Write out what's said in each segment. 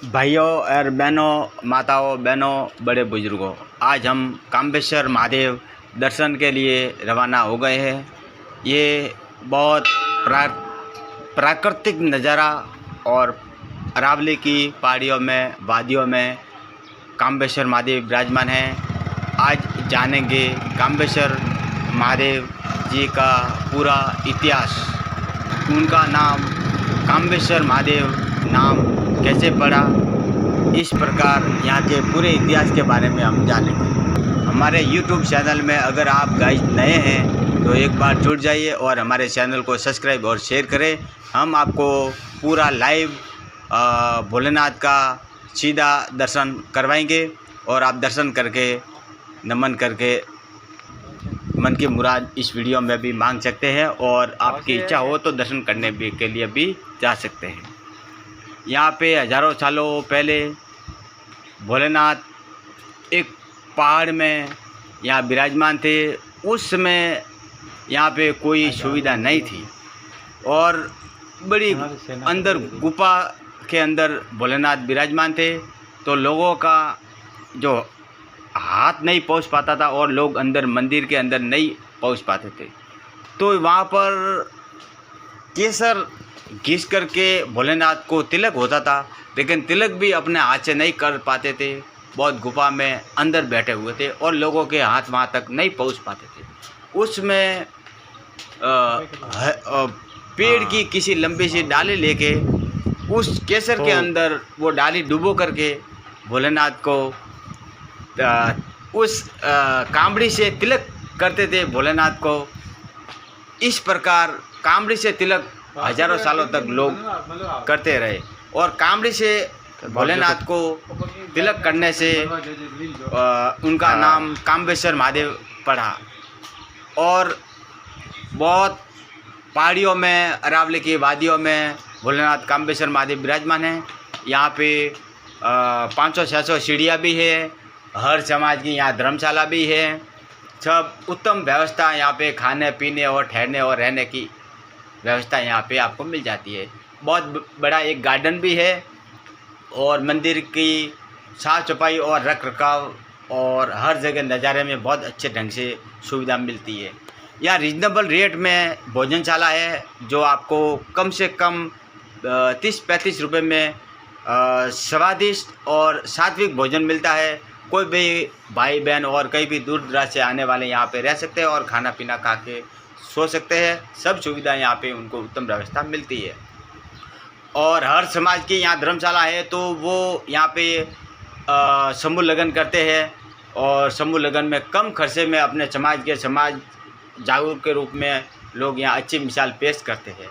भाइयों और बहनों, माताओं बहनों, बड़े बुजुर्गों, आज हम काम्बेश्वर महादेव दर्शन के लिए रवाना हो गए हैं। ये बहुत प्राकृतिक नज़ारा और अरावली की पहाड़ियों में, वादियों में काम्बेश्वर महादेव विराजमान हैं। आज जानेंगे काम्बेश्वर महादेव जी का पूरा इतिहास। उनका नाम काम्बेश्वर महादेव नाम कैसे पड़ा, इस प्रकार यहाँ के पूरे इतिहास के बारे में हम जानेंगे। हमारे YouTube चैनल में अगर आप गाइस नए हैं तो एक बार जुड़ जाइए और हमारे चैनल को सब्सक्राइब और शेयर करें। हम आपको पूरा लाइव भोलेनाथ का सीधा दर्शन करवाएंगे और आप दर्शन करके, नमन करके मन की मुराद इस वीडियो में भी मांग सकते हैं और आपकी इच्छा हो तो दर्शन करने के लिए भी जा सकते हैं। यहाँ पे हज़ारों सालों पहले भोलेनाथ एक पहाड़ में यहाँ विराजमान थे। उस समय यहाँ पे कोई सुविधा नहीं थी और बड़ी अंदर गुफा के अंदर भोलेनाथ विराजमान थे, तो लोगों का जो हाथ नहीं पहुँच पाता था और लोग अंदर मंदिर के अंदर नहीं पहुँच पाते थे। तो वहाँ पर केसर घिस करके भोलेनाथ को तिलक होता था, लेकिन तिलक भी अपने हाथ से नहीं कर पाते थे। बहुत गुफा में अंदर बैठे हुए थे और लोगों के हाथ वहाँ तक नहीं पहुँच पाते थे। उसमें पेड़ की किसी लंबी सी डाली लेके उस केसर के अंदर वो डाली डुबो करके भोलेनाथ को उस कामड़ी से तिलक करते थे भोलेनाथ को। इस प्रकार कामड़ी से तिलक हजारों सालों तक लोग करते रहे और कामड़ी से भोलेनाथ को तिलक करने से उनका नाम काम्बेश्वर महादेव पड़ा। और बहुत पहाड़ियों में, अरावली की वादियों में भोलेनाथ काम्बेश्वर महादेव विराजमान हैं। यहाँ पे 500-600 सीढ़ियाँ भी है। हर समाज की यहाँ धर्मशाला भी है। सब उत्तम व्यवस्था यहाँ पे खाने पीने और ठहरने और रहने की व्यवस्था यहाँ पे आपको मिल जाती है। बहुत बड़ा एक गार्डन भी है और मंदिर की साफ़ सफाई और रख रखाव और हर जगह नज़ारे में बहुत अच्छे ढंग से सुविधा मिलती है। यहाँ रीजनेबल रेट में भोजनशाला है, जो आपको कम से कम 30-35 रुपये में स्वादिष्ट और सात्विक भोजन मिलता है। कोई भी भाई बहन और कहीं भी दूर दराज से आने वाले यहाँ पे रह सकते हैं और खाना पीना खा के सो सकते हैं। सब सुविधा यहाँ पे उनको उत्तम व्यवस्था मिलती है। और हर समाज की यहाँ धर्मशाला है, तो वो यहाँ पे समूह लगन करते हैं और समूह लगन में कम खर्चे में अपने समाज जागरूक के रूप में लोग यहाँ अच्छी मिसाल पेश करते हैं।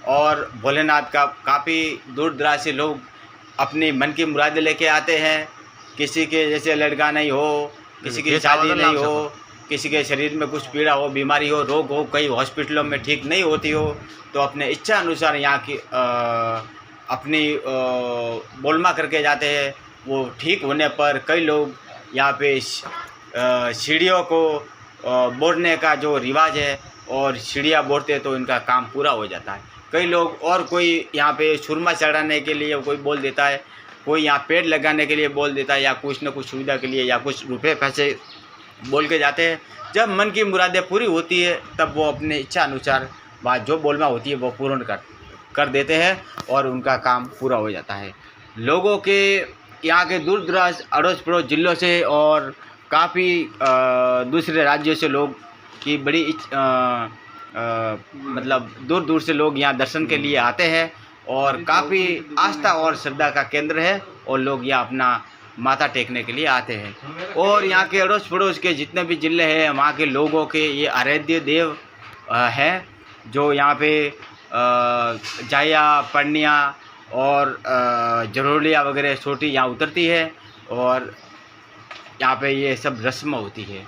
और भोलेनाथ का काफ़ी दूर दराज से लोग अपनी मन की मुरादें लेके आते हैं। किसी के जैसे लड़का नहीं हो, किसी की शादी नहीं हो, किसी के शरीर में कुछ पीड़ा हो, बीमारी हो, रोग हो, कई हॉस्पिटलों में ठीक नहीं होती हो, तो अपने इच्छा अनुसार यहाँ की अपनी बोलमा करके जाते हैं। वो ठीक होने पर कई लोग यहाँ पे सीढ़ियों को बोरने का जो रिवाज है और सीढ़ियाँ बोरते तो इनका काम पूरा हो जाता है। कई लोग और कोई यहाँ पे सुरमा चढ़ाने के लिए कोई बोल देता है, कोई यहाँ पेड़ लगाने के लिए बोल देता है, या कुछ न कुछ सुविधा के लिए या कुछ रुपये पैसे बोल के जाते हैं। जब मन की मुरादें पूरी होती है तब वो अपने इच्छा अनुसार बात जो बोलना होती है वो पूर्ण कर देते हैं और उनका काम पूरा हो जाता है। लोगों के यहाँ के दूर दराज अड़ोस पड़ोस जिलों से और काफ़ी दूसरे राज्यों से लोग की बड़ी मतलब दूर दूर से लोग यहाँ दर्शन के लिए आते हैं और काफ़ी आस्था और श्रद्धा का केंद्र है और लोग यहाँ अपना माथा टेकने के लिए आते हैं। और यहाँ के अड़ोस पड़ोस के जितने भी ज़िले हैं वहाँ के लोगों के ये आराध्य देव हैं, जो यहाँ पे जाया पन्निया और जरोलिया वगैरह छोटी यहाँ उतरती है और यहाँ पे ये सब रस्म होती है।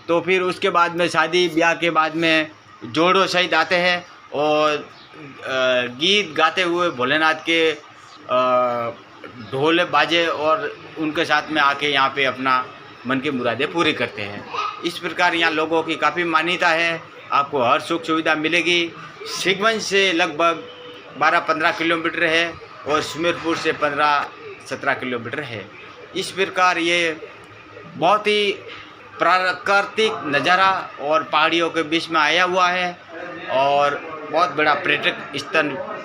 तो फिर उसके बाद में शादी ब्याह के बाद में जोड़ों सहित आते हैं और गीत गाते हुए भोलेनाथ के ढोल बाजे और उनके साथ में आके यहाँ पे अपना मन की मुरादें पूरी करते हैं। इस प्रकार यहाँ लोगों की काफ़ी मान्यता है। आपको हर सुख सुविधा मिलेगी। सिगवंज से लगभग 12-15 किलोमीटर है और सुमेरपुर से 15 17 किलोमीटर है। इस प्रकार ये बहुत ही प्राकृतिक नज़ारा और पहाड़ियों के बीच में आया हुआ है और बहुत बड़ा पर्यटक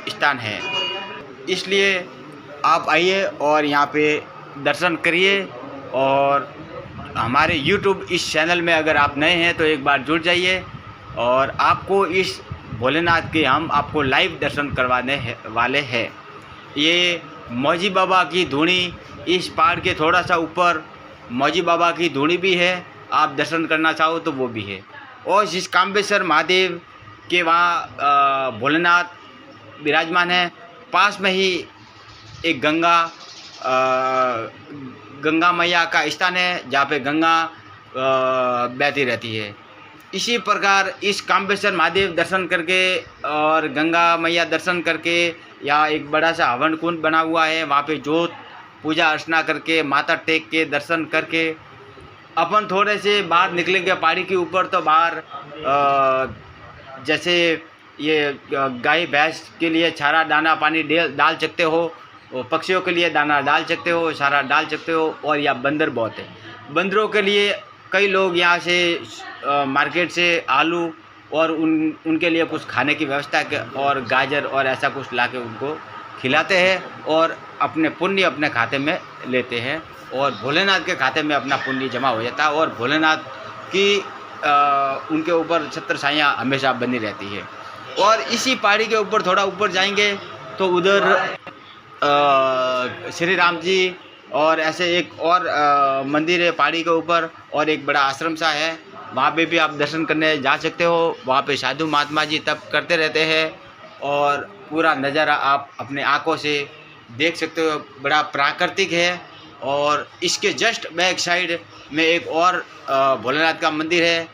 स्थान है। इसलिए आप आइए और यहाँ पे दर्शन करिए। और हमारे YouTube इस चैनल में अगर आप नए हैं तो एक बार जुड़ जाइए और आपको इस भोलेनाथ के हम आपको लाइव दर्शन करवाने वाले हैं। ये मौजी बाबा की धूनी, इस पहाड़ के थोड़ा सा ऊपर मौजी बाबा की धूनी भी है, आप दर्शन करना चाहो तो वो भी है। और जिस काम्बेश्वर महादेव के वहाँ भोलेनाथ विराजमान है, पास में ही एक गंगा मैया का स्थान है जहाँ पे गंगा बहती रहती है। इसी प्रकार इस काम्बेश्वर महादेव दर्शन करके और गंगा मैया दर्शन करके या एक बड़ा सा हवन कुंड बना हुआ है, वहाँ पे जोत पूजा अर्चना करके माथा टेक के दर्शन करके अपन थोड़े से बाहर निकलेंगे पहाड़ी के ऊपर। तो बाहर जैसे ये गाय भैंस के लिए चारा दाना पानी डाल सकते हो, पक्षियों के लिए दाना डाल सकते हो, चारा डाल सकते हो। और यहाँ बंदर बहुत है, बंदरों के लिए कई लोग यहाँ से मार्केट से आलू और उनके लिए कुछ खाने की व्यवस्था और गाजर और ऐसा कुछ लाके उनको खिलाते हैं और अपने पुण्य अपने खाते में लेते हैं और भोलेनाथ के खाते में अपना पुण्य जमा हो जाता है और भोलेनाथ की उनके ऊपर छत्र छाया हमेशा बनी रहती है। और इसी पहाड़ी के ऊपर थोड़ा ऊपर जाएंगे तो उधर श्री राम जी और ऐसे एक और मंदिर है पहाड़ी के ऊपर और एक बड़ा आश्रम सा है, वहाँ पे भी आप दर्शन करने जा सकते हो। वहाँ पे साधु महात्मा जी तप करते रहते हैं और पूरा नज़ारा आप अपने आँखों से देख सकते हो, बड़ा प्राकृतिक है। और इसके जस्ट बैक साइड में एक और भोलेनाथ का मंदिर है,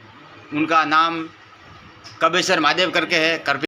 उनका नाम काम्बेश्वर महादेव करके है।